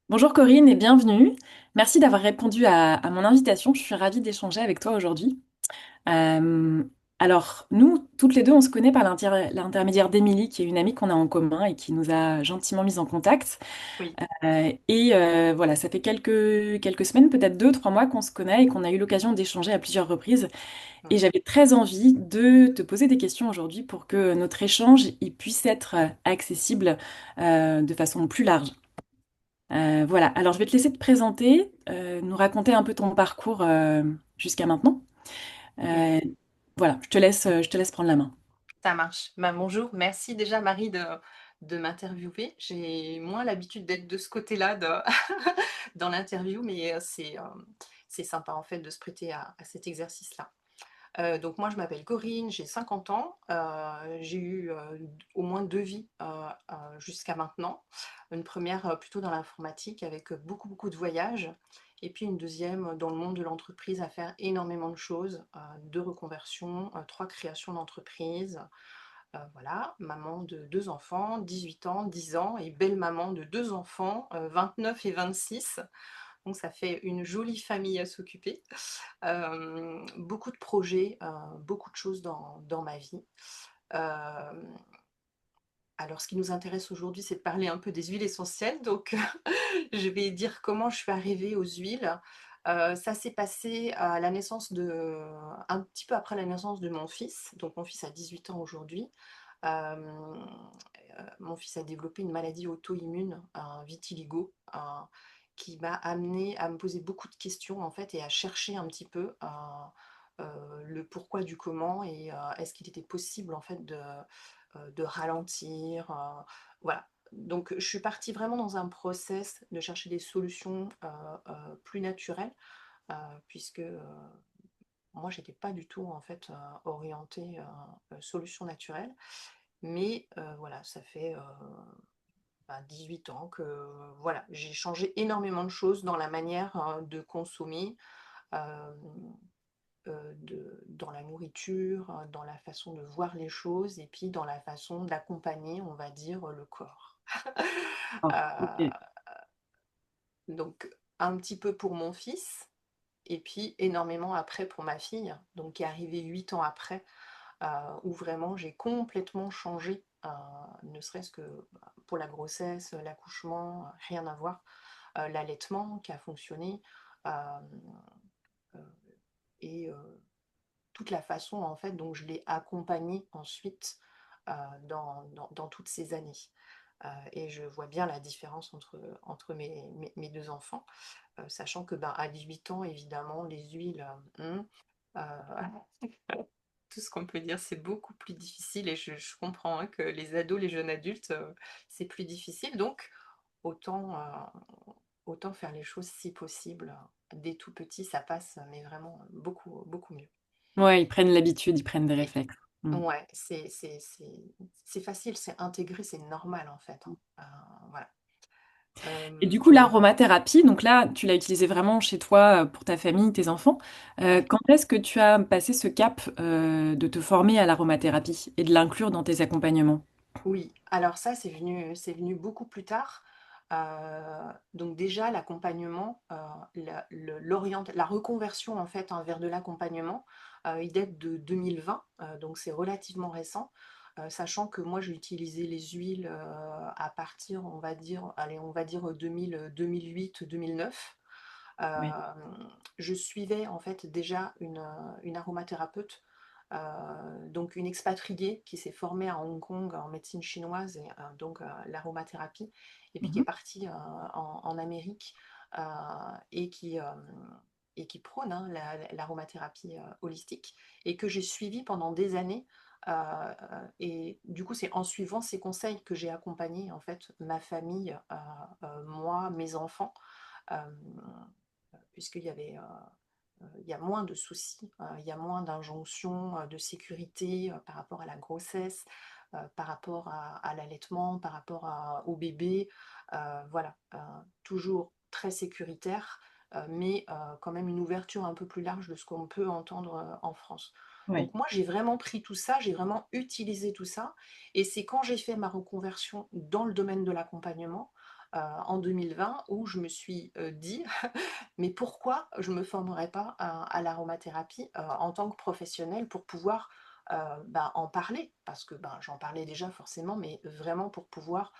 Bonjour Corinne et bienvenue. Merci d'avoir répondu à mon invitation. Je suis ravie d'échanger avec toi aujourd'hui. Euh, alors, nous, toutes les deux, on se connaît par l'intermédiaire d'Émilie, qui est une amie qu'on a en commun et qui nous a gentiment mis en contact. Oui. Voilà, ça fait quelques semaines, peut-être 2, 3 mois qu'on se connaît et qu'on a eu l'occasion d'échanger à plusieurs reprises. Et Mm. j'avais très envie de te poser des questions aujourd'hui pour que notre échange il puisse être accessible de façon plus large. Voilà, alors je vais te laisser te présenter, nous raconter un peu ton parcours jusqu'à maintenant. Oui, Euh, voilà, je te laisse prendre la main. ça marche. Bah, bonjour, merci déjà Marie de m'interviewer. J'ai moins l'habitude d'être de ce côté-là dans l'interview, mais c'est sympa en fait de se prêter à cet exercice-là. Donc moi je m'appelle Corinne, j'ai 50 ans, j'ai eu au moins deux vies jusqu'à maintenant. Une première plutôt dans l'informatique avec beaucoup de voyages, et puis une deuxième dans le monde de l'entreprise à faire énormément de choses, deux reconversions, trois créations d'entreprises. Voilà, maman de deux enfants, 18 ans, 10 ans, et belle maman de deux enfants, 29 et 26. Donc ça fait une jolie famille à s'occuper. Beaucoup de projets, beaucoup de choses dans ma vie. Euh, alors ce qui nous intéresse aujourd'hui, c'est de parler un peu des huiles essentielles. Donc je vais dire comment je suis arrivée aux huiles. Ça s'est passé à la naissance un petit peu après la naissance de mon fils. Donc mon fils a 18 ans aujourd'hui. Euh, Mon fils a développé une maladie auto-immune, un vitiligo, qui m'a amené à me poser beaucoup de questions en fait et à chercher un petit peu le pourquoi du comment et est-ce qu'il était possible en fait de ralentir. Voilà. Donc je suis partie vraiment dans un process de chercher des solutions plus naturelles, puisque moi j'étais pas du tout en fait orientée solution naturelle. Mais voilà, ça fait 18 ans que voilà, j'ai changé énormément de choses dans la manière de consommer, euh, dans la nourriture, dans la façon de voir les choses et puis dans la façon d'accompagner, on va dire, le corps. Ah, Euh, ok. donc un petit peu pour mon fils et puis énormément après pour ma fille, donc qui est arrivée 8 ans après, où vraiment j'ai complètement changé, ne serait-ce que pour la grossesse, l'accouchement, rien à voir, l'allaitement qui a fonctionné, euh, euh, et toute la façon en fait dont je l'ai accompagné ensuite dans toutes ces années. Et je vois bien la différence entre mes deux enfants, sachant que ben, à 18 ans, évidemment, les huiles, tout ce qu'on peut dire, c'est beaucoup plus difficile et je comprends hein, que les ados, les jeunes adultes, c'est plus difficile. Donc, autant, autant faire les choses si possible. Dès tout petit, ça passe, mais vraiment beaucoup mieux. Ouais, ils prennent l'habitude, ils prennent des Et, réflexes. Mm. ouais, c'est facile, c'est intégré, c'est normal en fait, hein. Voilà. Et du Euh, coup, l'aromathérapie, donc là, tu l'as utilisée vraiment chez toi, pour ta famille, tes enfants. ouais. Quand est-ce que tu as passé ce cap, de te former à l'aromathérapie et de l'inclure dans tes accompagnements? Oui, alors ça, c'est venu beaucoup plus tard. Donc déjà, l'accompagnement, la reconversion en fait hein, vers de l'accompagnement, il date de 2020, donc c'est relativement récent, sachant que moi j'ai utilisé les huiles à partir, on va dire, allez, on va dire 2008-2009. Oui. Euh, je suivais en fait déjà une aromathérapeute, donc une expatriée qui s'est formée à Hong Kong en médecine chinoise et donc l'aromathérapie, et puis qui est Mhm. partie en Amérique euh, et et qui prône hein, l'aromathérapie holistique et que j'ai suivi pendant des années. Et du coup, c'est en suivant ces conseils que j'ai accompagné en fait ma famille, moi, mes enfants, euh, puisqu'il y avait il y a moins de soucis, il y a moins d'injonctions de sécurité par rapport à la grossesse, par rapport à l'allaitement, par rapport au bébé. Voilà, toujours très sécuritaire, mais quand même une ouverture un peu plus large de ce qu'on peut entendre en France. Oui. Donc moi, j'ai vraiment pris tout ça, j'ai vraiment utilisé tout ça, et c'est quand j'ai fait ma reconversion dans le domaine de l'accompagnement en 2020 où je me suis dit, mais pourquoi je ne me formerais pas à l'aromathérapie en tant que professionnelle pour pouvoir en parler, parce que j'en parlais déjà forcément, mais vraiment pour pouvoir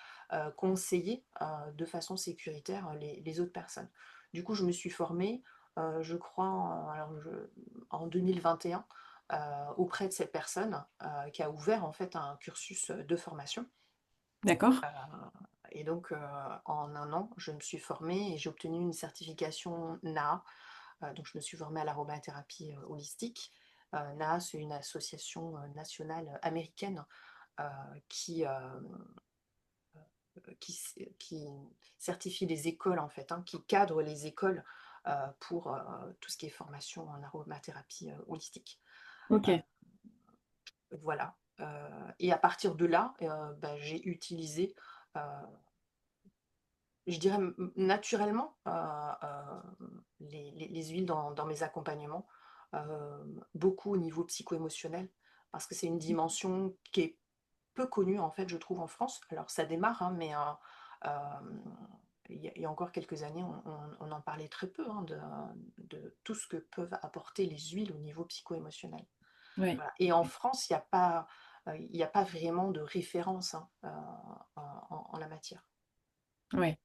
conseiller de façon sécuritaire les autres personnes. Du coup, je me suis formée, je crois, en 2021, auprès de cette personne qui a ouvert en fait un cursus de formation. D'accord? Euh, et donc, en un an, je me suis formée et j'ai obtenu une certification NAA. Donc, je me suis formée à l'aromathérapie holistique. NAA, c'est une association nationale américaine euh, qui, euh, qui, qui certifie les écoles, en fait, hein, qui cadre les écoles pour tout ce qui est formation en aromathérapie holistique. Ok. Euh, voilà. Et à partir de là, j'ai utilisé je dirais naturellement les huiles dans mes accompagnements, beaucoup au niveau psycho-émotionnel, parce que c'est une dimension qui est peu connue en fait, je trouve, en France. Alors ça démarre, hein, mais il y a encore quelques années, on en parlait très peu hein, de tout ce que peuvent apporter les huiles au niveau psycho-émotionnel. Ouais. Voilà. Et en France, il n'y a pas vraiment de référence hein, en la matière. Ouais.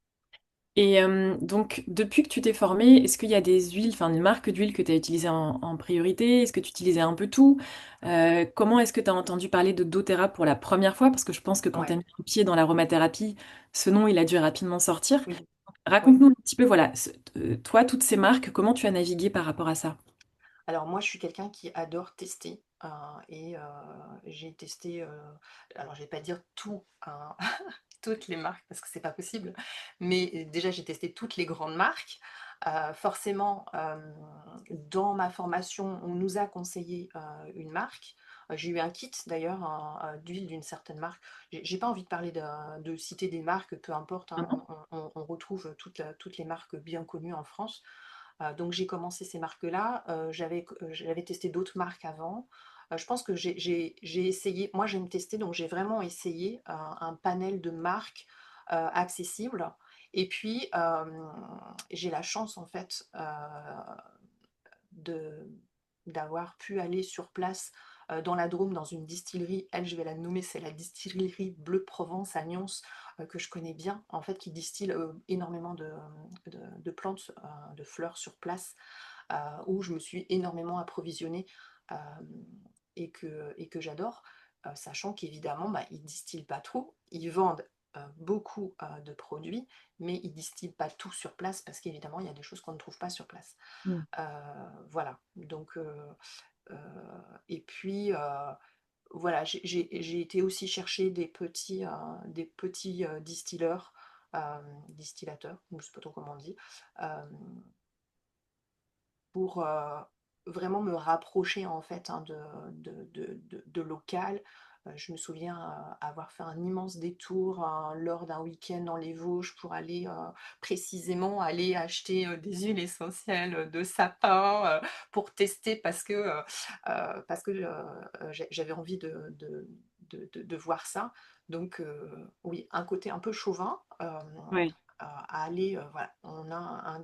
Et donc, depuis que tu t'es formée, est-ce qu'il y a des huiles, enfin une marque d'huile que tu as utilisée en priorité? Est-ce que tu utilisais un peu tout? Comment est-ce que tu as entendu parler de doTERRA pour la première fois? Parce que je pense que quand tu as Ouais, mis le pied dans l'aromathérapie, ce nom, il a dû rapidement sortir. oui, oui. Raconte-nous un petit peu, voilà, toi, toutes ces marques, comment tu as navigué par rapport à ça? Alors moi, je suis quelqu'un qui adore tester et j'ai testé, alors je vais pas dire tout, hein, toutes les marques parce que c'est pas possible, mais déjà j'ai testé toutes les grandes marques. Forcément, dans ma formation, on nous a conseillé une marque. J'ai eu un kit d'ailleurs d'huile d'une certaine marque. J'ai pas envie de parler de citer des marques, peu importe, hein, Mhm. on retrouve toutes les marques bien connues en France. Donc j'ai commencé ces marques-là. J'avais testé d'autres marques avant. Je pense que j'ai essayé, moi j'aime tester, donc j'ai vraiment essayé un panel de marques accessibles. Et puis j'ai la chance en fait de d'avoir pu aller sur place dans la Drôme, dans une distillerie, elle je vais la nommer, c'est la distillerie Bleu Provence à Nyons, que je connais bien, en fait, qui distille énormément de plantes, de fleurs sur place, où je me suis énormément approvisionnée euh, et que j'adore, sachant qu'évidemment, ils ne distillent pas trop, ils vendent beaucoup de produits, mais ils ne distillent pas tout sur place parce qu'évidemment, il y a des choses qu'on ne trouve pas sur place. Mm. Voilà, donc, euh, et puis, voilà, j'ai été aussi chercher des petits distilleurs, distillateurs, je ne sais pas trop comment on dit, euh, pour vraiment me rapprocher en fait hein, de local. Je me souviens avoir fait un immense détour lors d'un week-end dans les Vosges pour aller précisément aller acheter des huiles essentielles de sapin pour tester parce que j'avais envie de voir ça. Donc oui, un côté un peu chauvin, Ouais. à aller, voilà, on a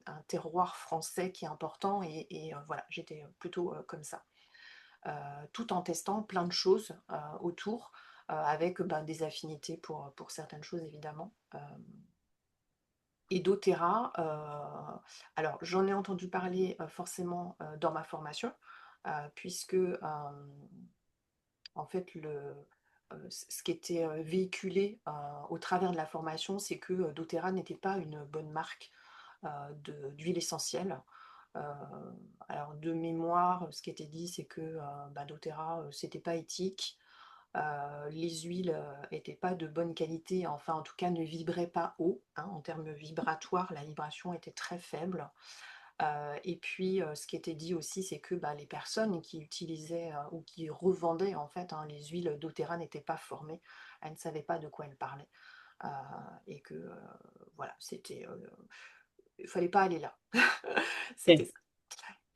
un terroir français qui est important et voilà, j'étais plutôt comme ça. Tout en testant plein de choses autour, avec des affinités pour certaines choses évidemment. Et doTERRA, alors j'en ai entendu parler forcément dans ma formation, puisque en fait, ce qui était véhiculé au travers de la formation, c'est que doTERRA n'était pas une bonne marque d'huile essentielle. Euh, alors de mémoire, ce qui était dit, c'est que doTERRA, c'était pas éthique. Les huiles n'étaient pas de bonne qualité, enfin en tout cas ne vibraient pas haut, hein, en termes vibratoires, la vibration était très faible. Et puis, ce qui était dit aussi, c'est que les personnes qui utilisaient ou qui revendaient en fait hein, les huiles doTERRA n'étaient pas formées, elles ne savaient pas de quoi elles parlaient. Euh, et que voilà, il fallait pas aller là. C'était Ok. ça.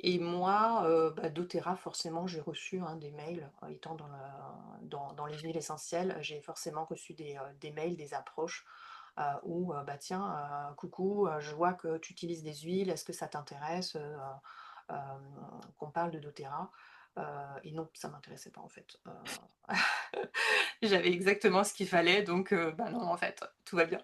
Et moi, doTERRA, forcément, j'ai reçu hein, des mails, étant dans les huiles essentielles, j'ai forcément reçu des mails, des approches ou bah tiens, coucou, je vois que tu utilises des huiles, est-ce que ça t'intéresse qu'on parle de doTERRA? Et non, ça m'intéressait pas en fait. J'avais exactement ce qu'il fallait, donc bah non, en fait, tout va bien.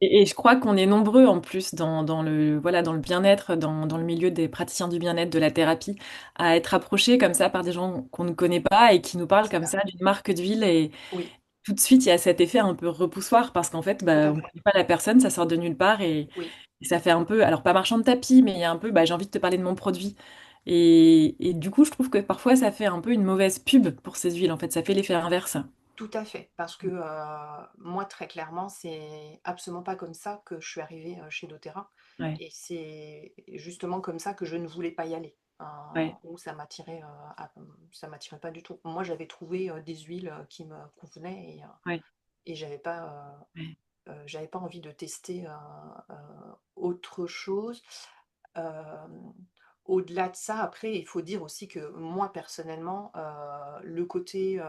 Et je crois qu'on est nombreux en plus dans le, voilà, dans le bien-être, dans le milieu des praticiens du bien-être, de la thérapie, à être approchés comme ça par des gens qu'on ne connaît pas et qui nous parlent C'est comme ça. ça d'une marque d'huile. Et Oui, tout de suite, il y a cet effet un peu repoussoir parce qu'en fait, tout bah, à on ne fait. connaît pas la personne, ça sort de nulle part Oui, et ça fait un peu, alors pas marchand de tapis, mais il y a un peu, bah, j'ai envie de te parler de mon produit. Et du coup, je trouve que parfois, ça fait un peu une mauvaise pub pour ces huiles. En fait, ça fait l'effet inverse. tout à fait. Parce que moi, très clairement, c'est absolument pas comme ça que je suis arrivée chez doTERRA. Ouais, Et c'est justement comme ça que je ne voulais pas y aller. ouais, Où ça m'attirait, ça m'attirait pas du tout. Moi, j'avais trouvé des huiles qui me convenaient ouais, et ouais, j'avais pas envie de tester autre chose. Au-delà de ça, après, il faut dire aussi que moi, personnellement, le côté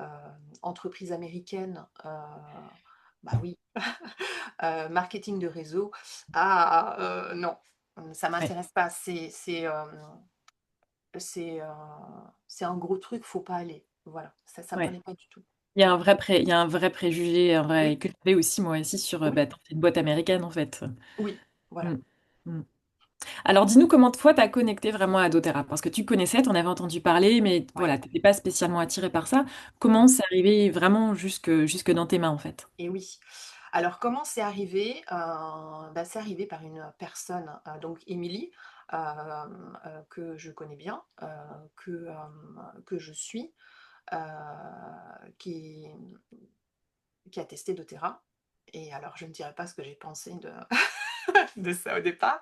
euh, entreprise américaine, bah oui, marketing de réseau, non, ça ouais, m'intéresse pas. C'est, euh, c'est un gros truc, faut pas aller. Voilà, ça me ouais. parlait pas du tout. Il y a un vrai préjugé, un vrai Oui, que j'avais aussi moi aussi sur oui, bah, t'es une boîte américaine en fait. oui, Mm. voilà. Mm. Alors dis-nous comment toi t'as connecté vraiment à doTERRA parce que tu connaissais, t'en avais entendu parler, mais Ouais. voilà, t'étais pas spécialement attirée par ça. Mhm. Comment c'est arrivé vraiment jusque dans tes mains en fait? Et oui. Alors comment c'est arrivé? Bah, c'est arrivé par une personne, donc Émilie, que je connais bien, que je suis, heu, qui qui a testé doTERRA. Et alors je ne dirai pas ce que j'ai pensé de de ça au départ.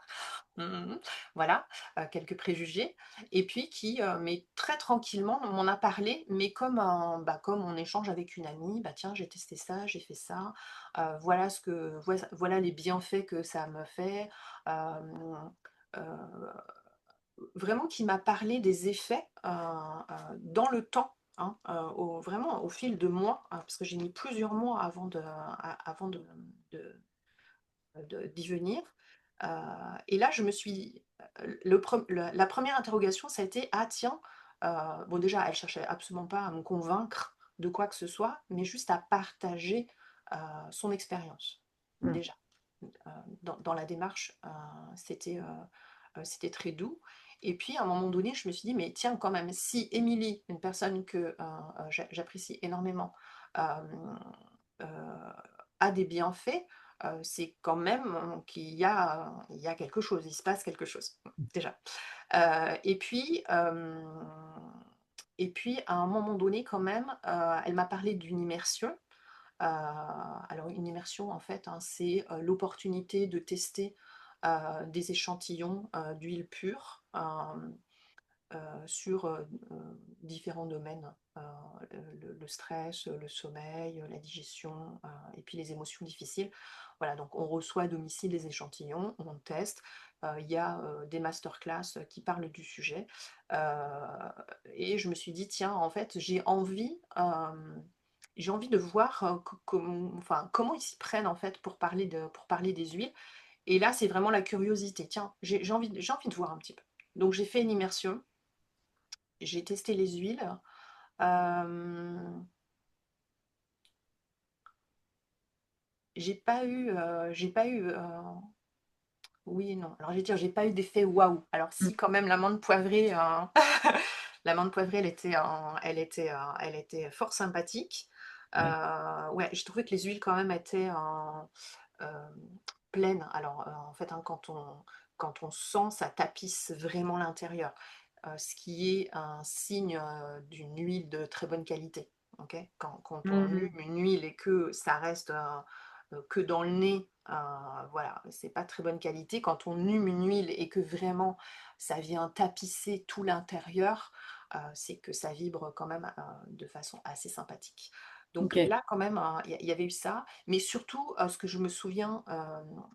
Mmh. Voilà, quelques préjugés et puis qui, mais très tranquillement m'en a parlé, mais comme on échange avec une amie: «Bah, tiens, j'ai testé ça, j'ai fait ça, voilà les bienfaits que ça me fait». Hem, heu, Vraiment qui m'a parlé des effets, dans le temps, hein, vraiment au fil de mois, parce que j'ai mis plusieurs mois avant d'y venir. Heu et là, je me suis la 1re interrogation, ça a été: «Ah tiens», bon déjà, elle cherchait absolument pas à me convaincre de quoi que ce soit, mais juste à partager, heu, son expérience, Mm. déjà. Dans la démarche, c'était très doux et puis à un moment donné, je me suis dit: «Mais tiens, quand même, si Émilie, une personne que, j'apprécie énormément, hem, heu, a des bienfaits, c'est quand même il y a quelque chose, il se passe quelque chose, déjà. Et puis, à un moment donné quand même, elle m'a parlé d'une immersion. Alors une immersion en fait, hein, c'est, l'opportunité de tester, des échantillons, d'huile pure, sur, différents domaines, le stress, le sommeil, la digestion, et puis les émotions difficiles. Voilà, donc on reçoit à domicile les échantillons, on teste, il y a, des masterclass, qui parlent du sujet, heu et je me suis dit: «Tiens, en fait, j'ai envie de voir, comment ils s'y prennent, en fait, pour parler des huiles». Et là, c'est vraiment la curiosité. Tiens, j'ai envie de voir un petit peu. Donc j'ai fait une immersion, j'ai testé les huiles. Hem, j'ai pas eu, oui et non. Alors je vais dire, j'ai pas eu d'effet waouh. Alors Mm. si quand même l'amande poivrée, l'amande poivrée, elle était fort sympathique. Ouais. Ouais, j'ai trouvé que les huiles quand même étaient, pleines. Alors, en fait, hein, quand on sent, ça tapisse vraiment l'intérieur, ce qui est un signe, d'une huile de très bonne qualité, OK? Quand on Mhm. hume une huile et que ça reste, que dans le nez, voilà, c'est pas très bonne qualité. Quand on hume une huile et que vraiment ça vient tapisser tout l'intérieur, c'est que ça vibre quand même, de façon assez sympathique. Donc Ok. là, quand même, il y avait eu ça, mais surtout, ce que je me souviens,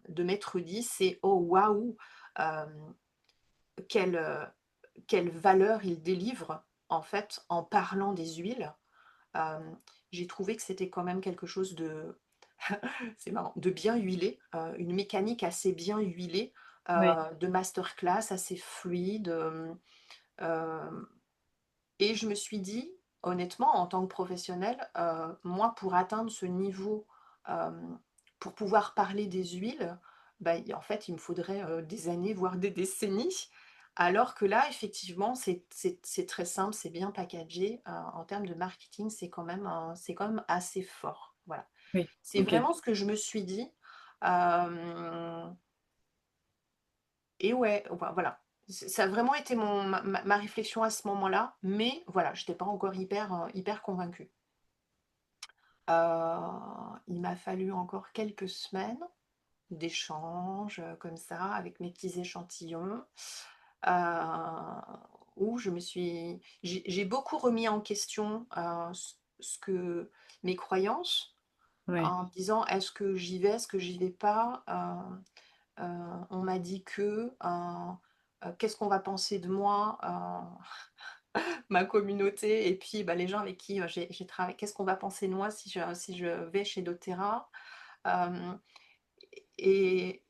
de m'être dit, c'est: «Oh waouh! Hem, quelle, quelle valeur il délivre, en fait, en parlant des huiles». Hem, j'ai trouvé que c'était quand même quelque chose c'est marrant, de bien huiler, une mécanique assez bien huilée, Oui, de masterclass assez fluide. Et je me suis dit, honnêtement, en tant que professionnelle, moi, pour atteindre ce niveau, euh, pour pouvoir parler des huiles, bah, en fait, il me faudrait des années, voire des décennies. Alors que là, effectivement, c'est très simple, c'est bien packagé. En termes de marketing, c'est quand même assez fort. Voilà. oui, C'est ok. vraiment ce que je me suis dit. Euh, et ouais, voilà. Ça a vraiment été ma réflexion à ce moment-là, mais voilà, je n'étais pas encore hyper convaincue. Il m'a fallu encore quelques semaines d'échanges comme ça, avec mes petits échantillons, euh, où j'ai beaucoup remis en question ce que mes croyances, Ouais, en me disant est-ce que j'y vais, est-ce que j'y vais pas. On m'a dit que qu'est-ce qu'on va penser de moi, ma communauté, et puis bah, les gens avec qui j'ai travaillé, qu'est-ce qu'on va penser de moi si je vais chez doTERRA. Euh, et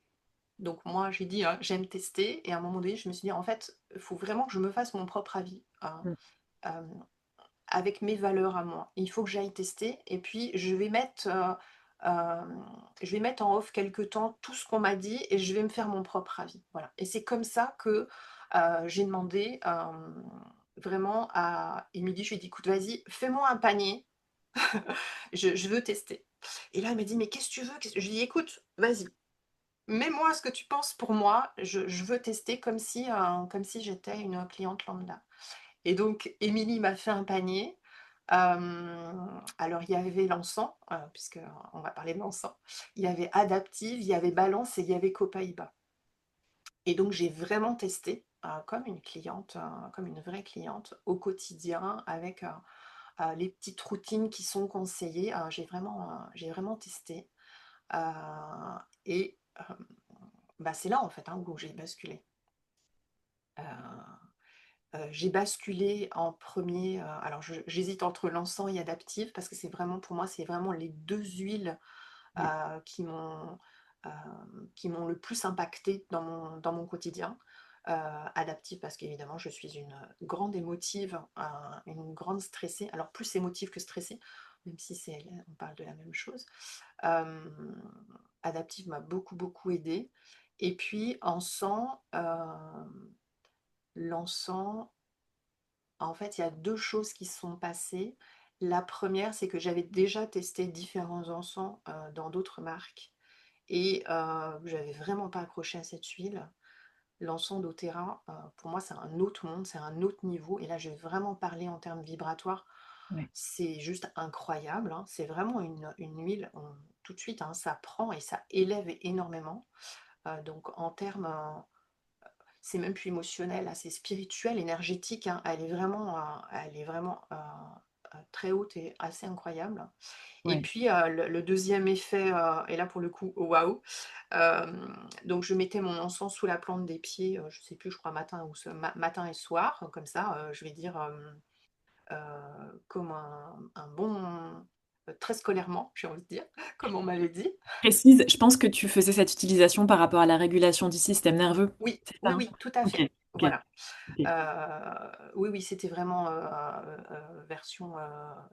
donc moi j'ai dit j'aime tester, et à un moment donné je me suis dit en fait il faut vraiment que je me fasse mon propre avis, mm, euh, avec mes valeurs à moi. Il faut que j'aille tester, et puis euh, je vais mettre en off quelque temps tout ce qu'on m'a dit, et je vais me faire mon propre avis. Voilà. Et c'est comme ça que j'ai demandé vraiment à Émilie, je lui ai dit, écoute, vas-y, fais-moi un panier, je veux tester. Et là, elle m'a dit, mais qu'est-ce que tu veux? Je lui ai dit, écoute, vas-y, mets-moi ce que tu penses pour moi, je veux tester comme si j'étais une cliente lambda. Et donc, Émilie m'a fait un panier. Alors, il y avait l'encens, puisque on va parler de l'encens. Il y avait Adaptive, il y avait Balance et il y avait Copaiba. Et donc, j'ai vraiment testé comme une cliente, comme une vraie cliente au quotidien, avec les petites routines qui sont conseillées. J'ai vraiment testé. Euh, et bah, c'est là, en fait, hein, où j'ai basculé. Euh, j'ai basculé en premier. Alors, j'hésite entre l'encens et Adaptive, parce que c'est vraiment, pour moi, c'est vraiment les deux huiles mm, euh, qui m'ont euh, qui m'ont le plus impacté dans mon quotidien. Adaptive, parce qu'évidemment, je suis une grande émotive, une grande stressée. Alors, plus émotive que stressée, même si on parle de la même chose. Euh, Adaptive m'a beaucoup aidée. Et puis, l'encens, en fait, il y a deux choses qui se sont passées. La première, c'est que j'avais déjà testé différents encens dans d'autres marques, et j'avais vraiment pas accroché à cette huile. L'encens doTERRA, pour moi, c'est un autre monde, c'est un autre niveau. Et là, je vais vraiment parler en termes vibratoires. ouais, C'est juste incroyable, hein. C'est vraiment une huile, tout de suite, hein, ça prend et ça élève énormément. Donc, en termes c'est même plus émotionnel, là, c'est spirituel, énergétique, hein. Elle est vraiment très haute et assez incroyable. Et ouais. puis le deuxième effet, et là pour le coup, waouh. Euh, donc je mettais mon encens sous la plante des pieds, je sais plus, je crois matin et soir, comme ça, je vais dire comme un bon, très scolairement, j'ai envie de dire, comme on m'avait dit. Précise, je pense que tu faisais cette utilisation par rapport à la régulation du système nerveux. Oui, C'est ça, oui, hein? oui, tout à Ok, fait. ok, Voilà. ok. Oui, oui, c'était vraiment version,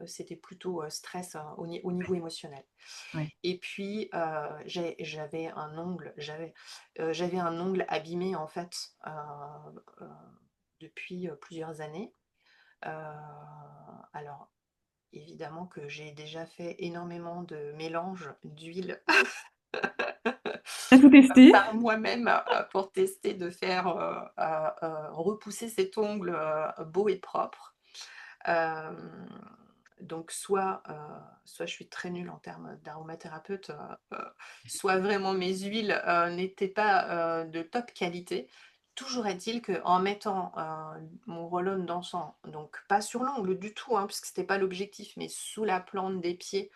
c'était plutôt stress au niveau émotionnel. Ouais, Et puis j'avais un ongle abîmé en fait euh, depuis plusieurs années. Euh, alors évidemment que j'ai déjà fait énormément de mélanges d'huile t'as tout testé? par moi-même pour tester de faire repousser cet ongle beau et propre. Euh, donc soit je suis très nulle en termes d'aromathérapeute, soit vraiment mes huiles n'étaient pas de top qualité. Toujours est-il qu'en mettant mon roll-on d'encens, donc pas sur l'ongle du tout, hein, puisque c'était pas l'objectif, mais sous la plante des pieds,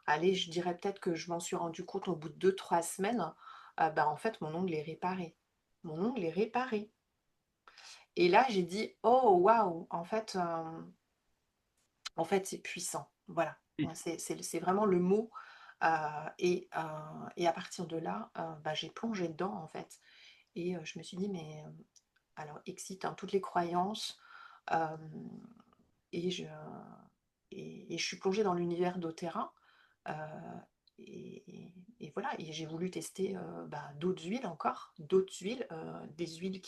allez, je dirais peut-être que je m'en suis rendu compte au bout de 2 3 semaines, bah en fait mon ongle est réparé. Mon ongle est réparé. Et là j'ai dit, oh waouh, en fait, c'est puissant. Voilà. Ouais, C'est vraiment le mot. Et à partir de là, bah, j'ai plongé dedans en fait. Et je me suis dit, mais alors excite hein, toutes les croyances. euh, et, je, et je suis plongée dans l'univers d'Otera. euh, et voilà, et j'ai voulu tester bah, d'autres huiles encore, d'autres huiles, des huiles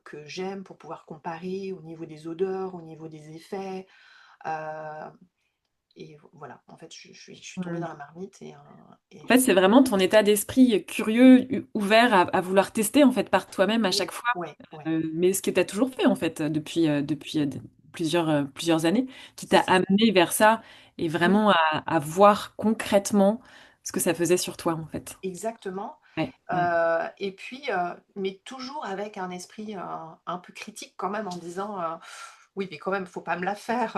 que j'aime pour pouvoir comparer au niveau des odeurs, au niveau des effets. euh, et voilà, en fait, je suis tombée Mm. dans la marmite et En fait, c'est vraiment ton état d'esprit curieux, ouvert à vouloir tester en fait par toi-même à oui, chaque fois. ouais, ouais, Mais ce que tu as toujours fait en fait depuis plusieurs années, qui c'est t'a ça. amené vers ça et Oui, vraiment à voir concrètement ce que ça faisait sur toi en fait. exactement. Ouais, ouais, Et puis, mais toujours avec un esprit un peu critique quand même en disant oui, mais quand même, faut pas me la faire.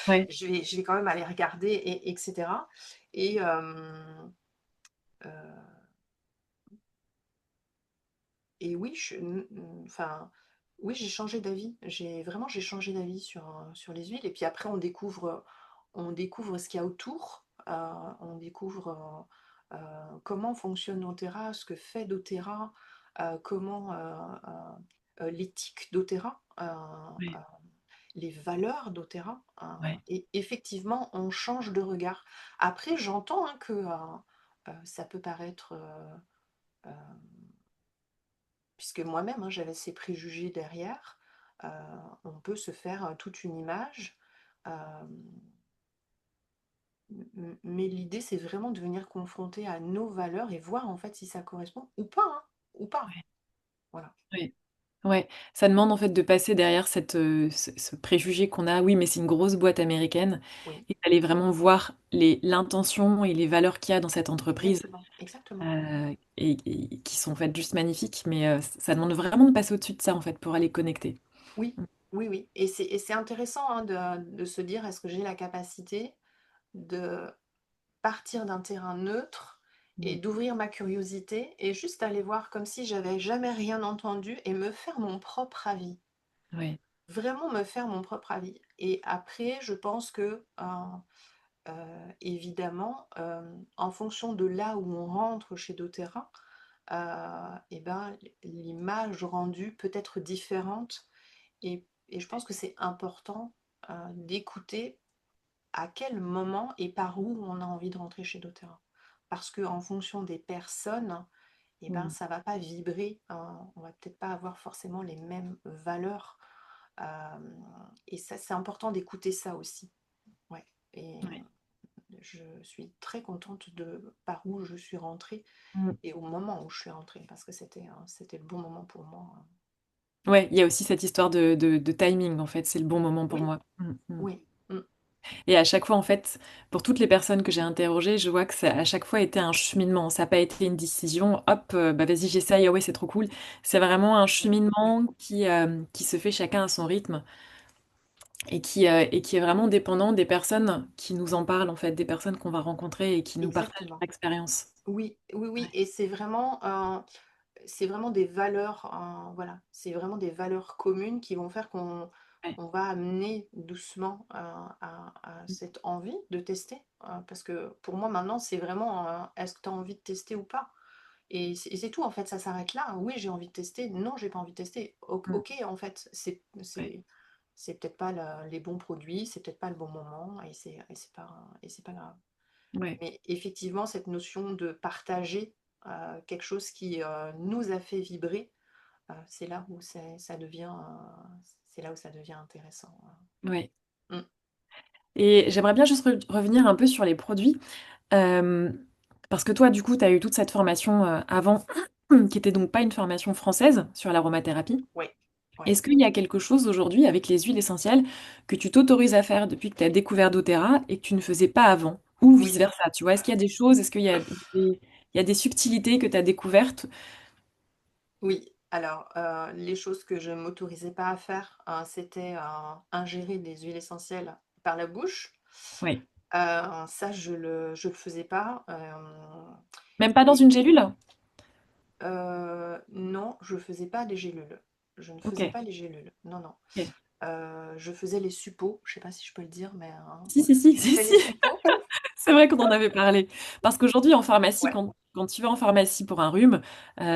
ouais, Je vais quand même aller regarder, etc. Et, euh, et oui, enfin, oui, j'ai changé d'avis. J'ai changé d'avis sur les huiles. Et puis après, on découvre ce qu'il y a autour. On découvre comment fonctionne doTERRA, ce que fait doTERRA, comment l'éthique doTERRA, ouais, les valeurs doTERRA. ouais, Et effectivement, on change de regard. Après, j'entends hein, que ça peut paraître euh, puisque moi-même, hein, j'avais ces préjugés derrière. Euh, on peut se faire toute une image. euh, mais l'idée, c'est vraiment de venir confronter à nos valeurs et voir en fait si ça correspond ou pas, hein, ou pas. Voilà. ouais. Ouais, ça demande en fait de passer derrière ce préjugé qu'on a, oui, mais c'est une grosse boîte américaine, Oui, et d'aller vraiment voir l'intention et les valeurs qu'il y a dans cette entreprise, exactement, exactement. et qui sont en fait juste magnifiques, mais ça demande vraiment de passer au-dessus de ça en fait pour aller connecter. Oui, oui, oui. Et c'est intéressant hein, de se dire, est-ce que j'ai la capacité de partir d'un terrain neutre et Mm. d'ouvrir ma curiosité et juste aller voir comme si j'avais jamais rien entendu et me faire mon propre avis. Ouais, Vraiment me faire mon propre avis. Et après, je pense que, évidemment, en fonction de là où on rentre chez doTERRA, et ben, l'image rendue peut être différente. Et je pense que c'est important d'écouter à quel moment et par où on a envie de rentrer chez doTERRA. Parce qu'en fonction des personnes, eh ben, mm, ça va pas vibrer, hein. On va peut-être pas avoir forcément les mêmes valeurs. Euh, et ça, c'est important d'écouter ça aussi. Ouais. Et ouais. je suis très contente de par où je suis rentrée Mm. et au moment où je suis rentrée, parce que c'était le bon moment pour moi. Ouais, il y a aussi cette histoire de timing en fait, c'est le bon moment pour Oui, moi. Mm, mm. oui, mm, Et à chaque fois, en fait, pour toutes les personnes que j'ai interrogées, je vois que ça a à chaque fois été un cheminement. Ça n'a pas été une décision, hop, bah vas-y, j'essaye, ah ouais, c'est trop cool. C'est vraiment un oui, oui, cheminement qui se fait chacun à son rythme et qui est vraiment dépendant des personnes qui nous en parlent, en fait, des personnes qu'on va rencontrer et qui nous partagent leur exactement. expérience. Oui, oui, oui. Ouais, Et c'est vraiment des valeurs, voilà, c'est vraiment des valeurs communes qui vont faire qu'on ouais, on va amener doucement à cette envie de tester. Parce que pour moi maintenant, c'est vraiment est-ce que tu as envie de tester ou pas? Et c'est tout, en fait, ça s'arrête là. Oui, j'ai envie de tester. Non, j'ai pas envie de tester. mm, Ok, en fait, ouais, c'est peut-être pas les bons produits, c'est peut-être pas le bon moment et c'est pas grave. ouais, Mais effectivement, cette notion de partager quelque chose qui nous a fait vibrer, c'est là où ça devient, c'est là où ça devient intéressant. ouais. Mm. Et j'aimerais bien juste revenir un peu sur les produits. Euh, Parce que toi, du coup, tu as eu toute cette formation avant, qui était donc pas une formation française sur l'aromathérapie. Ouais, ouais, Est-ce qu'il y a quelque chose aujourd'hui avec les huiles essentielles que tu t'autorises à faire depuis que tu as découvert doTERRA et que tu ne faisais pas avant? Ou oui, vice-versa, tu vois? Est-ce qu'il y a des choses, est-ce qu'il y a il y a des subtilités que tu as découvertes? oui. Alors, les choses que je ne m'autorisais pas à faire, c'était ingérer des huiles essentielles par la bouche. Oui. Ça, je le faisais pas. Même pas dans Et une gélule? non, je faisais pas les gélules. Je ne Ok. faisais pas les gélules. Non, non. Ok. Je faisais les suppos, je sais pas si je peux le dire, mais Si, si, si, j'ai si, fait si. les suppos. C'est vrai qu'on en avait parlé. Parce qu'aujourd'hui, en pharmacie, Ouais, quand tu vas en pharmacie pour un rhume,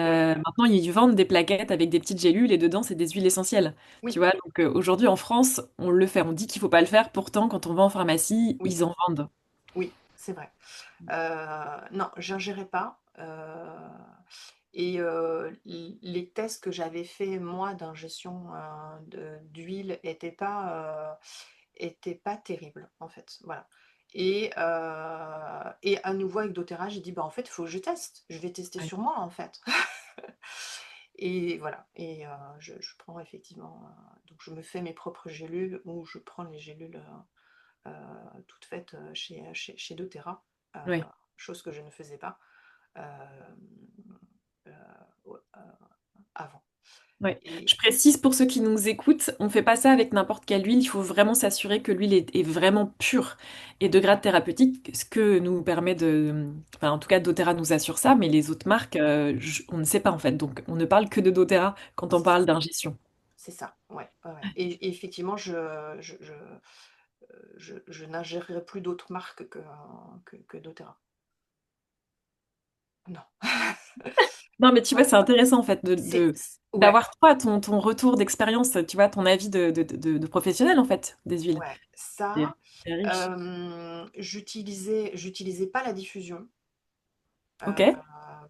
ouais, maintenant, ils vendent des plaquettes avec des petites gélules et dedans, c'est des huiles essentielles. Tu oui, vois, donc aujourd'hui, en France, on le fait. On dit qu'il faut pas le faire. Pourtant, quand on va en pharmacie, oui, ils en vendent. oui, c'est vrai. Non, j'ingérais pas. Et les tests que j'avais fait moi d'ingestion d'huile étaient pas terribles en fait. Voilà. Et à nouveau avec doTERRA, j'ai dit bah en fait il faut que je teste. Je vais tester Ouais. sur moi en fait. Et voilà. Et je prends effectivement. Donc je me fais mes propres gélules ou je prends les gélules toutes faites chez doTERRA. euh, Ouais. Chose que je ne faisais pas euh, euh, avant. Ouais. Et Je précise pour ceux qui nous écoutent, on fait pas ça avec n'importe quelle huile. Il faut vraiment s'assurer que l'huile est vraiment pure et de grade thérapeutique, ce que nous permet de. Enfin, en tout cas, doTERRA nous assure ça, mais les autres marques, on ne sait pas en fait. Donc, on ne parle que de doTERRA quand on c'est parle ça, d'ingestion. c'est ça, ouais, ouais, ouais. Et effectivement, je n'ingérerai plus d'autres marques que doTERRA. Non. Non, mais tu vois, c'est intéressant en fait Ouais, d'avoir toi ton retour d'expérience, tu vois, ton avis de professionnel en fait des huiles. ouais. C'est Ça, c'est riche. j'utilisais pas la diffusion. Ok, Euh,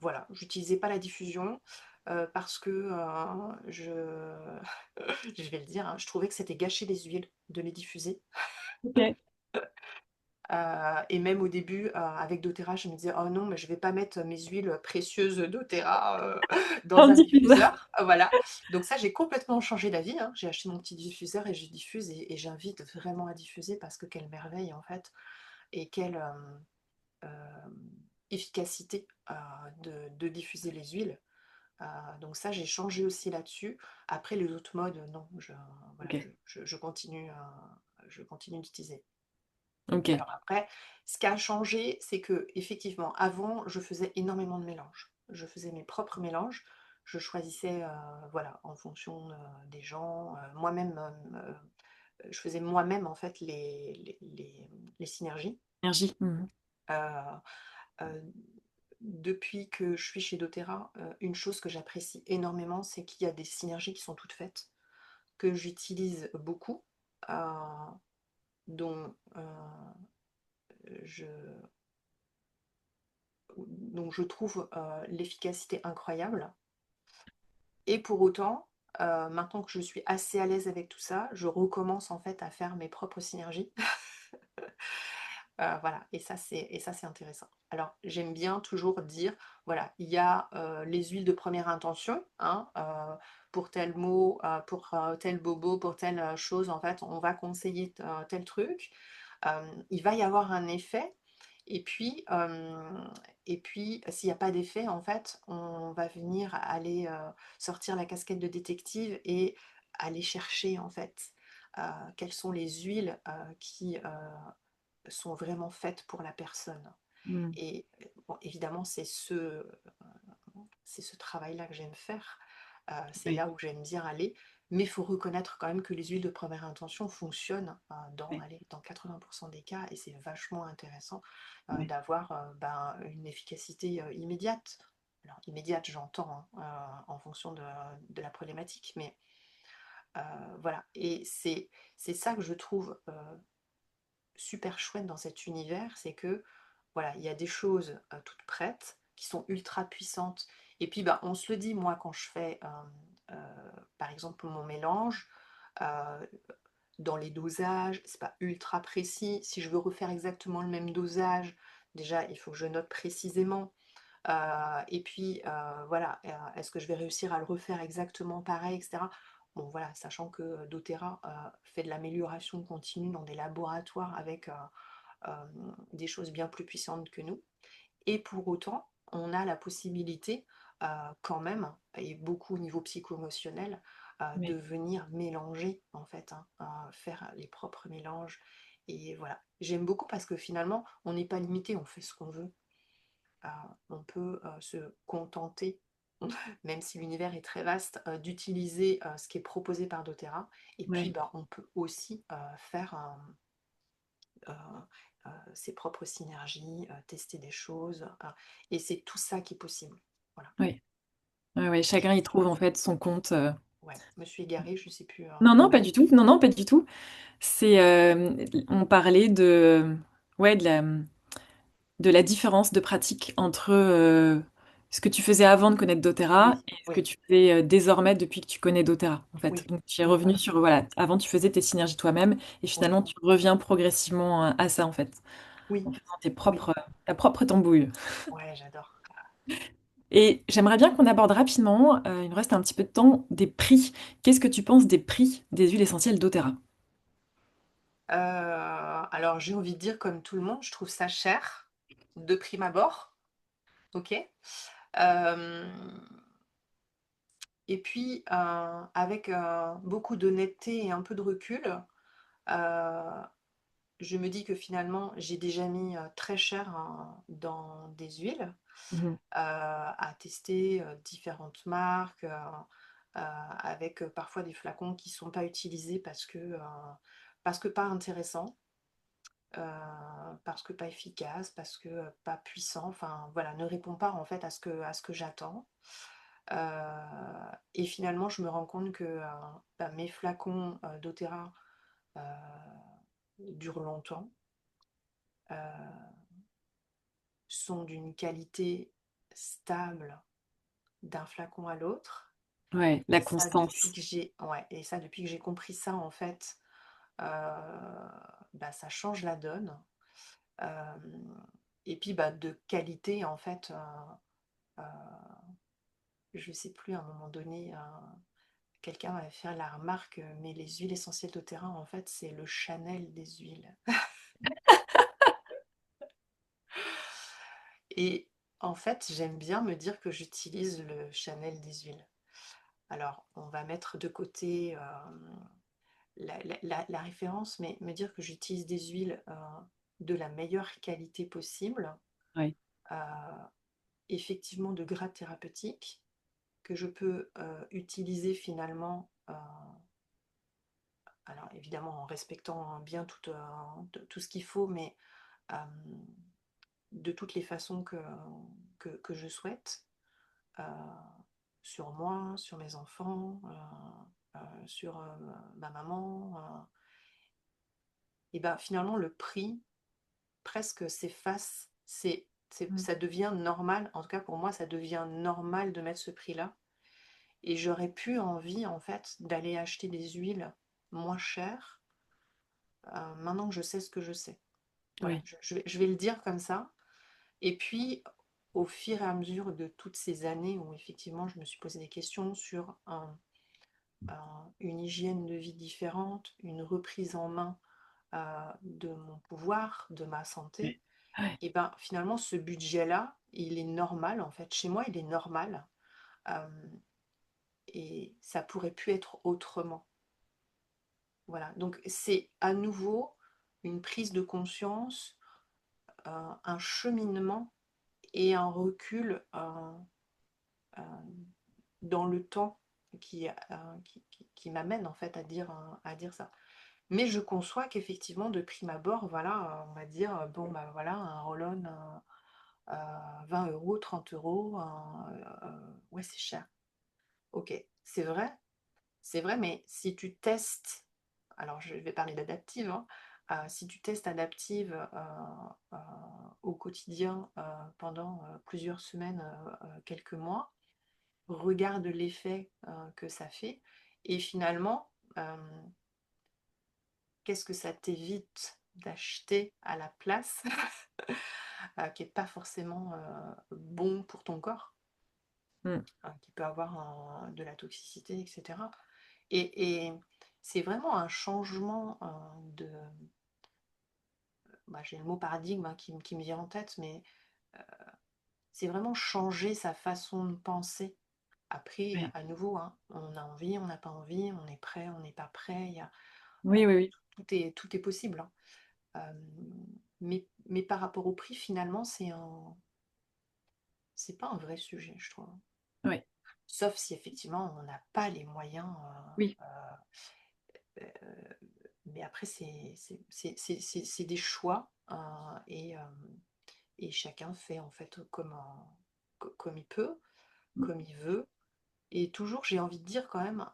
voilà, j'utilisais pas la diffusion parce que je vais le dire, hein, je trouvais que c'était gâcher les huiles de les diffuser. ok. Et même au début, avec doTERRA, je me disais: «Oh non, mais je vais pas mettre mes huiles précieuses doTERRA, Un dans un diffuseur. diffuseur». Voilà. Donc ça, j'ai complètement changé d'avis, hein. J'ai acheté mon petit diffuseur et je diffuse et j'invite vraiment à diffuser parce que quelle merveille, en fait et quelle, efficacité, de diffuser les huiles. Donc ça, j'ai changé aussi là-dessus. Après les autres modes, non, voilà, Ok, je continue d'utiliser. ok. Alors après, ce qui a changé, c'est que effectivement, avant, je faisais énormément de mélanges. Je faisais mes propres mélanges. Je choisissais, voilà, en fonction des gens. Moi-même, je faisais moi-même en fait les synergies. Énergie. Mhm. Euh, euh, Depuis que je suis chez doTERRA, une chose que j'apprécie énormément, c'est qu'il y a des synergies qui sont toutes faites, que j'utilise beaucoup, euh, dont je donc je trouve l'efficacité incroyable. Et pour autant, maintenant que je suis assez à l'aise avec tout ça, je recommence en fait à faire mes propres synergies. Voilà, et ça c'est intéressant. Alors j'aime bien toujours dire, voilà, il y a les huiles de première intention, hein, pour tel mot, pour tel bobo, pour telle chose, en fait, on va conseiller tel truc. Il va y avoir un effet, et puis, s'il n'y a pas d'effet, en fait, on va venir aller sortir la casquette de détective et aller chercher, en fait, quelles sont les huiles qui sont vraiment faites pour la personne. Mhm. Et bon, évidemment, c'est ce travail-là que j'aime faire. C'est Oui, là où j'aime bien aller. Mais il faut reconnaître quand même que les huiles de première intention fonctionnent oui, allez, dans 80% des cas et c'est vachement intéressant oui, d'avoir une efficacité immédiate. Alors immédiate, j'entends, hein, en fonction de la problématique, mais voilà. Et c'est ça que je trouve super chouette dans cet univers, c'est que voilà, il y a des choses toutes prêtes qui sont ultra puissantes. Et puis bah, on se le dit, moi quand je fais par exemple mon mélange, euh, dans les dosages, c'est pas ultra précis. Si je veux refaire exactement le même dosage, déjà il faut que je note précisément. Et puis voilà, est-ce que je vais réussir à le refaire exactement pareil, etc. Bon voilà, sachant que doTERRA fait de l'amélioration continue dans des laboratoires avec des choses bien plus puissantes que nous. Et pour autant, on a la possibilité quand même, et beaucoup au niveau psycho-émotionnel, de oui, venir mélanger en fait, hein, faire les propres mélanges. Et voilà, j'aime beaucoup parce que finalement, on n'est pas limité, on fait ce qu'on veut. Euh, on peut se contenter, même si l'univers est très vaste, d'utiliser ce qui est proposé par doTERRA. Et puis, ouais. bah, on peut aussi faire ses propres synergies, tester des choses. Et c'est tout ça qui est possible. Voilà. Oui, ouais, ouais, Je chacun y trouve en fait son compte. Ouais, me suis égarée, je sais plus. Non, non, pas du tout. Non, non, pas du tout. C'est, on parlait de, ouais, de la différence de pratique entre ce que tu faisais avant de connaître doTERRA Oui, et ce que oui, tu fais désormais depuis que tu connais doTERRA, en fait. oui, Donc, tu es oui, revenu voilà. sur, voilà, avant tu faisais tes synergies toi-même et Oui, finalement tu reviens progressivement à ça, en fait, oui, en faisant tes oui. propres, ta propre tambouille. Ouais, j'adore. Et j'aimerais bien qu'on aborde rapidement, il me reste un petit peu de temps, des prix. Qu'est-ce que tu penses des prix des huiles essentielles doTERRA? Alors, j'ai envie de dire, comme tout le monde, je trouve ça cher, de prime abord. Ok. Euh, et puis, avec beaucoup d'honnêteté et un peu de recul, euh, je me dis que finalement, j'ai déjà mis très cher dans des huiles, Mhm. à tester différentes marques, avec parfois des flacons qui ne sont pas utilisés parce que pas intéressants, parce que pas efficaces, parce que pas puissants, enfin voilà, ne répond pas en fait à ce que j'attends. Et finalement, je me rends compte que bah, mes flacons doTERRA euh, durent longtemps, euh, sont d'une qualité stable d'un flacon à l'autre. Ouais, la Et ça, constance. et ça, depuis que j'ai compris ça, en fait, bah, ça change la donne. Euh, et puis, bah, de qualité, en fait, euh, je sais plus, à un moment donné, quelqu'un m'avait fait la remarque, mais les huiles essentielles de terrain, en fait, c'est le Chanel des huiles. Et en fait, j'aime bien me dire que j'utilise le Chanel des huiles. Alors, on va mettre de côté la référence, mais me dire que j'utilise des huiles de la meilleure qualité possible, Ouais. euh, effectivement de grade thérapeutique, que je peux utiliser finalement, alors évidemment en respectant bien tout ce qu'il faut, mais euh, de toutes les façons que je souhaite, euh, sur moi, sur mes enfants, sur ma maman. Et ben finalement le prix presque s'efface. Mm. Ça devient normal, en tout cas pour moi, ça devient normal de mettre ce prix-là. Et j'aurais pu envie, en fait, d'aller acheter des huiles moins chères, maintenant que je sais ce que je sais. Voilà, Oui. je vais le dire comme ça. Et puis, au fur et à mesure de toutes ces années où effectivement je me suis posé des questions sur une hygiène de vie différente, une reprise en main de mon pouvoir, de ma santé, Ouais. Ouais. et ben finalement ce budget-là, il est normal en fait. Chez moi, il est normal. Euh, et ça pourrait pu être autrement. Voilà. Donc c'est à nouveau une prise de conscience, un cheminement et un recul euh, dans le temps qui m'amène en fait à dire ça. Mais je conçois qu'effectivement, de prime abord, voilà, on va dire, bon, bah voilà, un roll-on 20 euros, 30 euros, ouais, c'est cher. Ok, c'est vrai, mais si tu testes, alors je vais parler d'adaptive, hein, si tu testes adaptive euh, au quotidien pendant plusieurs semaines, quelques mois, regarde l'effet que ça fait, et finalement, qu'est-ce que ça t'évite d'acheter à la place qui n'est pas forcément bon pour ton corps, Mm. qui peut avoir de la toxicité, etc. Et c'est vraiment un changement de... Bah, j'ai le mot paradigme hein, qui me vient en tête, mais c'est vraiment changer sa façon de penser. Après, Ouais. à nouveau, hein, on a envie, on n'a pas envie, on est prêt, on n'est pas prêt, euh, Oui, oui, oui. tout est possible. Hein. Mais par rapport au prix, finalement, c'est pas un vrai sujet, je trouve. Ouais. Sauf si effectivement on n'a pas les moyens. Oui. Mais après, c'est des choix. et, et chacun fait en fait comme il peut, comme il veut. Et toujours, j'ai envie de dire quand même,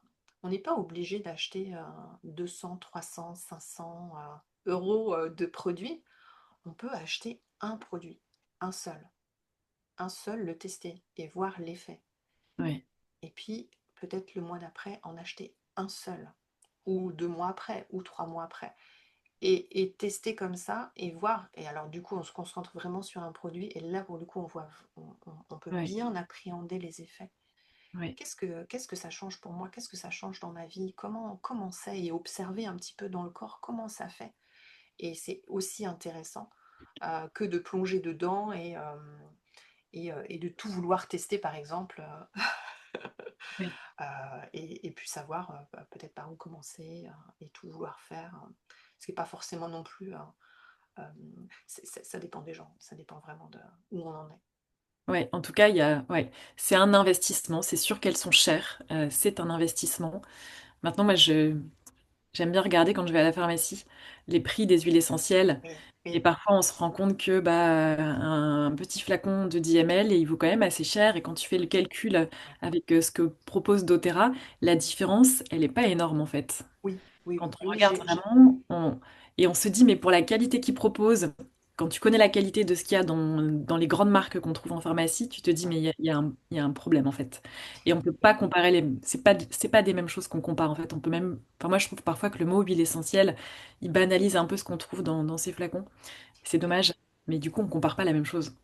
on n'est pas obligé d'acheter 200, 300, 500 euros de produits. On peut acheter un produit, un seul, un seul, le tester et voir l'effet. Ouais, Et puis, peut-être le mois d'après, en acheter un seul, ou 2 mois après, ou 3 mois après. Et tester comme ça, et voir. Et alors, du coup, on se concentre vraiment sur un produit, et là, pour le coup, on voit, on peut ouais, bien appréhender les effets. ouais, Qu'est-ce que ça change pour moi? Qu'est-ce que ça change dans ma vie? Comment c'est? Et observer un petit peu dans le corps comment ça fait. Et c'est aussi intéressant que de plonger dedans et de tout vouloir tester, par exemple, ouais. et puis savoir peut-être par où commencer et tout vouloir faire. Ce qui n'est pas forcément non plus. Ça dépend des gens, ça dépend vraiment de où on en est. Ouais, en tout cas, ouais, c'est un investissement. C'est sûr qu'elles sont chères. C'est un investissement. Maintenant, j'aime bien regarder quand je vais à la pharmacie les prix des huiles essentielles. Oui, Et oui, parfois, on se rend compte que bah, un petit flacon de 10 ml, il vaut quand même assez cher. Et quand tu fais le calcul oui, avec ce que propose doTERRA, la différence, elle n'est pas énorme en fait. oui, oui, Quand oui, on oui, regarde vraiment, et on se dit, mais pour la qualité qu'ils proposent, quand tu connais la qualité de ce qu'il y a dans les grandes marques qu'on trouve en pharmacie, tu te dis, mais oui. il y a un problème en fait. Et on peut pas comparer c'est pas des mêmes choses qu'on compare en fait. On peut même, enfin moi je trouve parfois que le mot huile essentielle, il banalise un peu ce qu'on trouve dans ces flacons. C'est Oui. dommage, mais du coup on compare pas la même chose.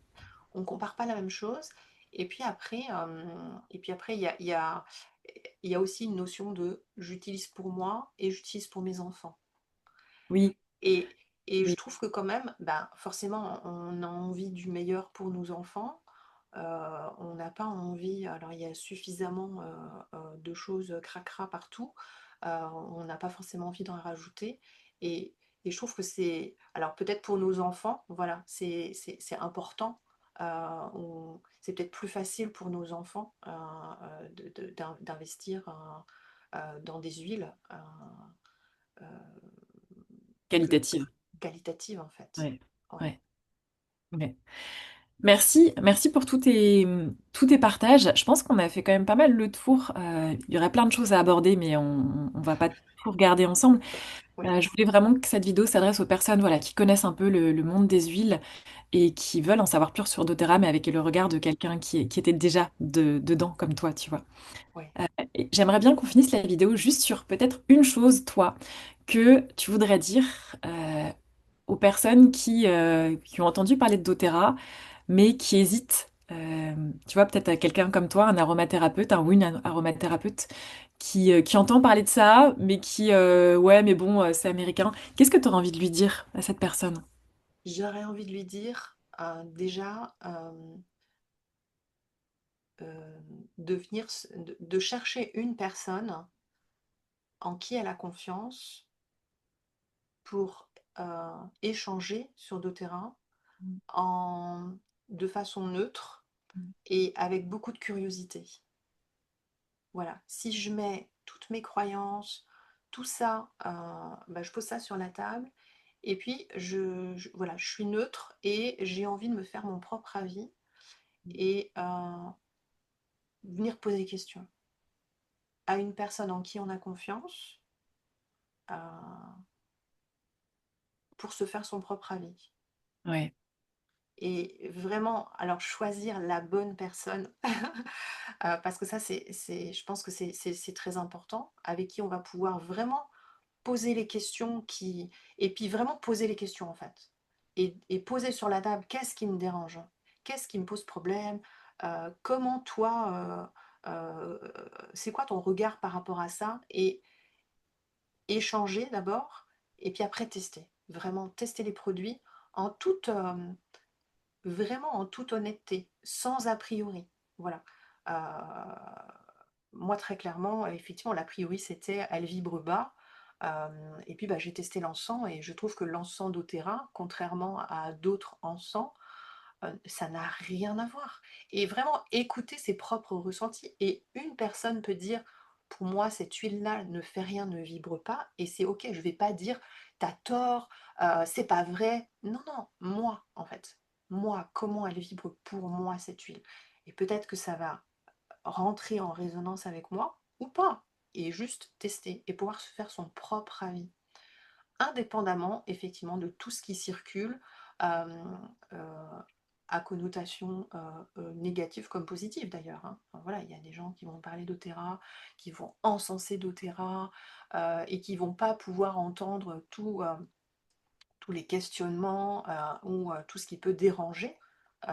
On compare pas la même chose. Et puis après il y a aussi une notion de j'utilise pour moi et j'utilise pour mes enfants. Oui, Et, et je oui, trouve que quand même, ben, forcément, on a envie du meilleur pour nos enfants. On n'a pas envie, alors il y a suffisamment de choses cracra partout. On n'a pas forcément envie d'en rajouter. Et, et je trouve que c'est, alors peut-être pour nos enfants, voilà, c'est important. C'est peut-être plus facile pour nos enfants d'investir dans des huiles euh, qualitative. qualitative en fait. Ouais, Ouais, ouais, ouais. Merci pour tous tes partages. Je pense qu'on a fait quand même pas mal le tour. Il y aurait plein de choses à aborder, mais on va pas tout regarder ensemble. oui, Je voulais vraiment que cette vidéo s'adresse aux personnes voilà, qui connaissent un peu le monde des huiles et qui veulent en savoir plus sur doTERRA, mais avec le regard de quelqu'un qui était déjà dedans, comme toi, tu vois. oui. Et j'aimerais bien qu'on finisse la vidéo juste sur peut-être une chose, toi, que tu voudrais dire aux personnes qui ont entendu parler de doTERRA mais qui hésitent. Tu vois, peut-être à quelqu'un comme toi, un aromathérapeute, un ou une aromathérapeute, qui entend parler de ça, mais ouais, mais bon, c'est américain. Qu'est-ce que tu aurais envie de lui dire à cette personne? J'aurais envie de lui dire déjà euh, de chercher une personne en qui elle a confiance pour échanger sur doTERRA en, de façon neutre et avec beaucoup de curiosité. Voilà, si je mets toutes mes croyances, tout ça, bah, je pose ça sur la table. Et puis, voilà, je suis neutre et j'ai envie de me faire mon propre avis et venir poser des questions à une personne en qui on a confiance euh, pour se faire son propre avis. Ouais, Et vraiment, alors choisir la bonne personne, parce que ça, je pense que c'est très important, avec qui on va pouvoir vraiment poser les questions et puis vraiment poser les questions en fait. Et poser sur la table, qu'est-ce qui me dérange? Qu'est-ce qui me pose problème? Comment toi, c'est quoi ton regard par rapport à ça? Et échanger d'abord, et puis après tester. Vraiment tester les produits en toute, vraiment en toute honnêteté, sans a priori. Voilà. Moi, très clairement, effectivement, l'a priori, c'était elle vibre bas. Et puis, bah, j'ai testé l'encens et je trouve que l'encens doTERRA, contrairement à d'autres encens, ça n'a rien à voir. Et vraiment écouter ses propres ressentis. Et une personne peut dire, pour moi, cette huile-là ne fait rien, ne vibre pas, et c'est OK. Je vais pas dire: «Tu tort, c'est pas vrai». Non, non, moi, en fait, moi, comment elle vibre pour moi cette huile? Et peut-être que ça va rentrer en résonance avec moi ou pas, et juste tester et pouvoir se faire son propre avis. Indépendamment, effectivement, de tout ce qui circule, heu, à connotation, négative comme positive d'ailleurs, hein. Enfin voilà, il y a des gens qui vont parler d'Othéra, qui vont encenser d'Othéra, et qui vont pas pouvoir entendre tous les questionnements, ou tout ce qui peut déranger, heu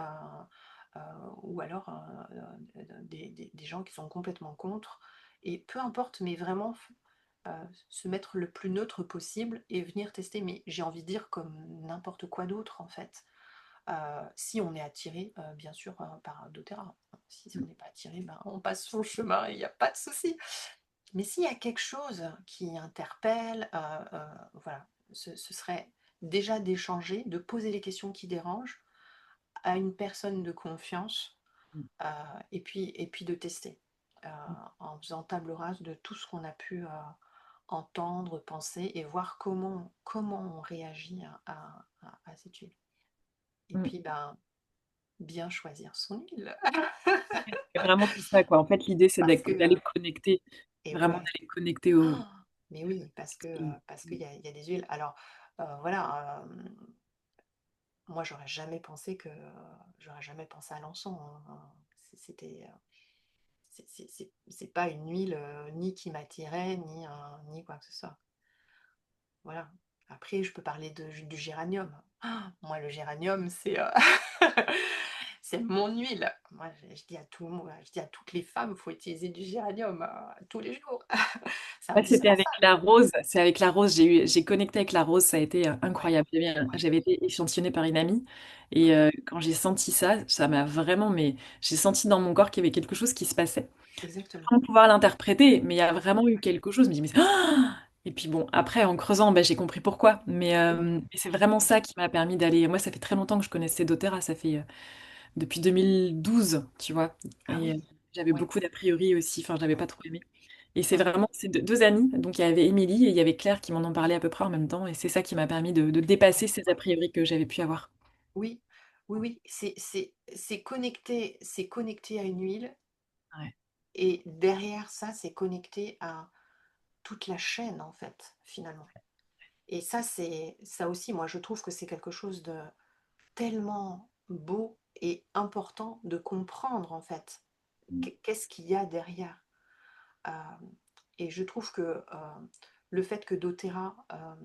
heu, ou alors, des gens qui sont complètement contre, et peu importe, mais vraiment se mettre le plus neutre possible et venir tester. Mais j'ai envie de dire comme n'importe quoi d'autre en fait. Si on est attiré, bien sûr, par doTERRA. Si on n'est pas attiré, ben, on passe son chemin et il y a pas de souci. Mais s'il y a quelque chose qui interpelle, voilà, ce serait déjà d'échanger, de poser les questions qui dérangent à une personne de confiance, heu, et puis de tester, heu, en faisant table rase de tout ce qu'on a pu, entendre, penser, et voir comment on réagit à cette huile. Et Mm. puis, ben, bien choisir son huile. C'est vraiment tout ça, quoi. En fait, l'idée, c'est Parce que, d'aller connecter, et vraiment ouais. d'aller connecter au... Ah, mais oui, parce qu'il y a des huiles. Alors, voilà, moi, j'aurais jamais pensé à l'encens, hein. C'était, c'est pas une huile, ni qui m'attirait, ni quoi que ce soit. Voilà. Après, je peux parler du géranium. Ah, moi, le géranium, c'est mon huile. Moi, je dis à tout le monde, je dis à toutes les femmes, il faut utiliser du géranium, tous les jours. C'est Ouais, c'était avec indispensable. la rose. C'est avec la rose. J'ai connecté avec la rose. Ça a été Ouais, incroyable. ouais, J'avais été échantillonnée par une amie et ouais. quand j'ai senti ça, ça m'a vraiment. Mais j'ai senti dans mon corps qu'il y avait quelque chose qui se passait. Exactement. Sans pouvoir l'interpréter, mais il y a Ouais, vraiment eu quelque chose. Je me dis mais ah. Et puis bon, après en creusant, ben, j'ai compris pourquoi. oui, Mais c'est vraiment oui, ça qui m'a permis d'aller. Moi, ça fait très longtemps que je connaissais doTERRA. Ça fait depuis 2012, tu vois. ah Et oui, j'avais ouais, beaucoup d'a priori aussi. Enfin, je n'avais pas ouais, trop aimé. Et c'est ouais, vraiment ces deux amies, donc il y avait Émilie et il y avait Claire qui m'en ont parlé à peu près en même temps, et c'est ça qui m'a permis de ouais, dépasser ces a ouais. priori que j'avais pu avoir. Oui, oui, oui, c'est connecté à une huile, Ouais. et derrière ça, c'est connecté à toute la chaîne, en fait, finalement. Et ça aussi, moi, je trouve que c'est quelque chose de tellement beau et important de comprendre, en fait, qu'est-ce qu'il y a derrière. Euh, et je trouve que le fait que doTERRA euh,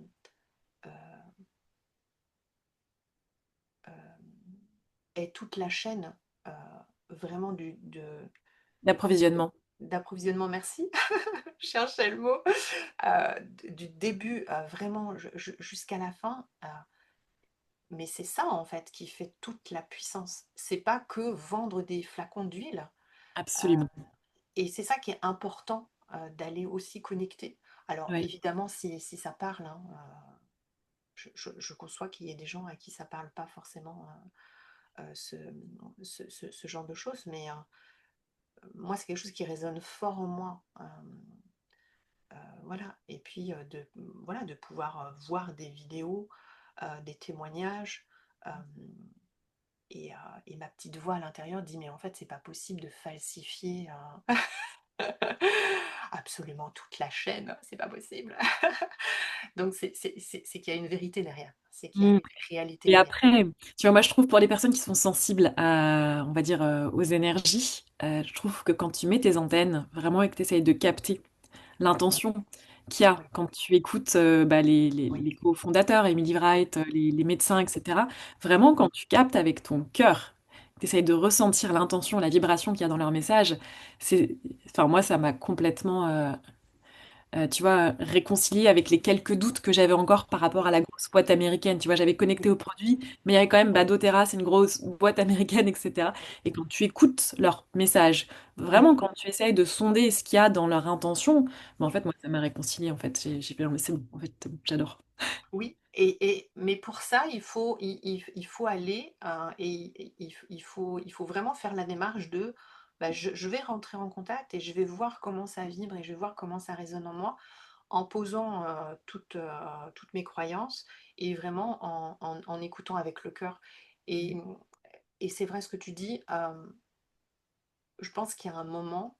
euh, ait toute la chaîne, euh, vraiment L'approvisionnement. d'approvisionnement, merci, je cherchais le mot, du début, vraiment jusqu'à la fin. Mais c'est ça, en fait, qui fait toute la puissance. C'est pas que vendre des flacons d'huile. euh, Absolument. et c'est ça qui est important, d'aller aussi connecter. Alors, Ouais. évidemment, si ça parle, hein, je conçois qu'il y ait des gens à qui ça parle pas forcément, ce genre de choses, mais moi, c'est quelque chose qui résonne fort en moi. Voilà. Et puis, voilà, de pouvoir voir des vidéos, des témoignages. euh, et ma petite voix à l'intérieur dit: mais en fait, c'est pas possible de falsifier absolument toute la chaîne, c'est pas possible. Donc, c'est qu'il y a une vérité derrière, c'est qu'il y a Mm. une réalité Et derrière. après, tu vois, moi je trouve pour les personnes qui sont sensibles à, on va dire, aux énergies, je trouve que quand tu mets tes antennes, vraiment, et que tu essayes de capter Oui, l'intention qu'il y a oui, quand tu écoutes bah, oui, les cofondateurs, Emily Wright, les médecins, etc. oui, Vraiment, quand tu captes avec ton cœur, tu essayes de ressentir l'intention, la vibration qu'il y a dans leur message, c'est, enfin, moi, ça m'a complètement, tu vois, réconcilié avec les quelques doutes que j'avais encore par rapport à la grosse boîte américaine. Tu vois, j'avais connecté oui, au produit, mais il y avait quand même bah, doTERRA, c'est une grosse boîte américaine, etc. oui, Et quand tu écoutes leur message, oui, vraiment, quand tu essayes de sonder ce qu'il y a dans leur intention, bah, en oui. fait, moi, ça m'a réconcilié. En fait, j'ai fait, non, mais c'est bon, en fait, j'adore. Oui, mais pour ça, il faut aller, et il faut vraiment faire la démarche de bah, je vais rentrer en contact et je vais voir comment ça vibre et je vais voir comment ça résonne en moi en posant toutes mes croyances et vraiment en écoutant avec le cœur. Et, et c'est vrai ce que tu dis, je pense qu'il y a un moment,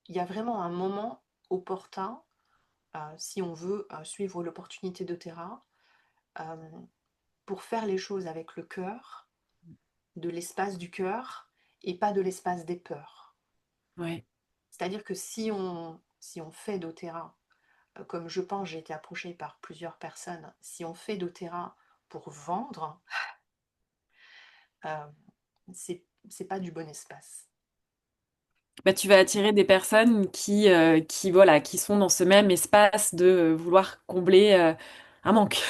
il y a vraiment un moment opportun, si on veut suivre l'opportunité de Terra, euh, pour faire les choses avec le cœur, de l'espace du cœur et pas de l'espace des peurs. Ouais. C'est-à-dire que si on fait doTERRA, comme je pense, j'ai été approchée par plusieurs personnes, si on fait doTERRA pour vendre, euh, c'est pas du bon espace. Bah, tu vas attirer des personnes voilà, qui sont dans ce même espace de vouloir combler un manque.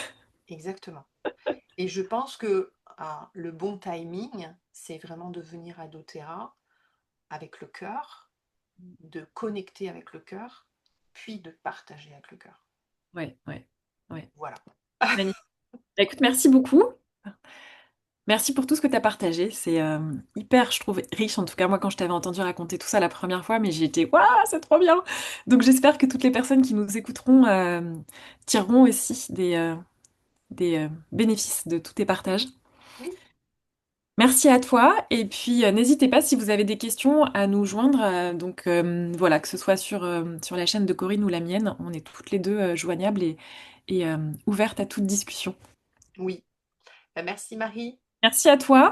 Exactement. Et je pense que le bon timing, c'est vraiment de venir à doTERRA avec le cœur, de connecter avec le cœur, puis de partager avec le cœur. Ouais, ouais, ouais. Voilà. Magnifique. Bah, écoute, merci beaucoup. Merci pour tout ce que tu as partagé. C'est hyper, je trouve, riche. En tout cas, moi, quand je t'avais entendu raconter tout ça la première fois, mais j'ai été, waouh, c'est trop bien. Donc, j'espère que toutes les personnes qui nous écouteront tireront aussi des bénéfices de tous tes partages. Oui, Merci à toi. Et puis, n'hésitez pas si vous avez des questions à nous joindre. Donc, voilà, que ce soit sur la chaîne de Corinne ou la mienne, on est toutes les deux joignables et ouvertes à toute discussion. oui. Bah, merci Marie. Merci à toi.